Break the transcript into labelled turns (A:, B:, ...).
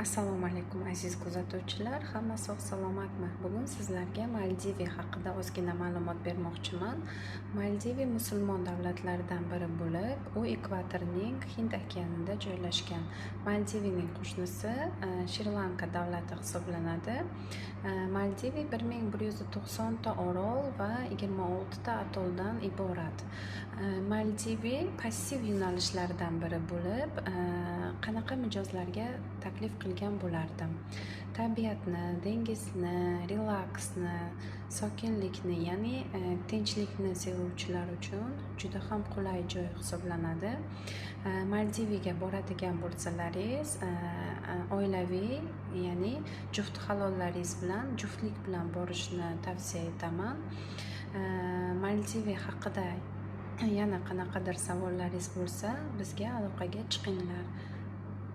A: Assalomu alaykum aziz kuzatuvchilar, hamma sog' salomatmi? Bugun sizlarga Maldiviya haqida ozgina ma'lumot bermoqchiman. Maldiviya musulmon davlatlaridan biri bo'lib, u ekvatorning Hind okeanida joylashgan. Maldiviyaning qo'shnisi Shri-Lanka davlati hisoblanadi. Maldiviya 1190 ta orol va 26 ta atoldan iborat. Maldiviya passiv yo'nalishlardan biri bo'lib, qanaqa mijozlarga taklif qilgan bo'lardim. Tabiatni, dengizni, relaksni, sokinlikni, ya'ni tinchlikni sevuvchilar uchun juda ham qulay joy hisoblanadi. Maldiviyaga boradigan bo'lsalaringiz, oilaviy, ya'ni juft halollaringiz bilan, juftlik bilan borishni tavsiya etaman. Maldiviya haqida yana qanaqadir savollaringiz bo'lsa, bizga aloqaga chiqinglar.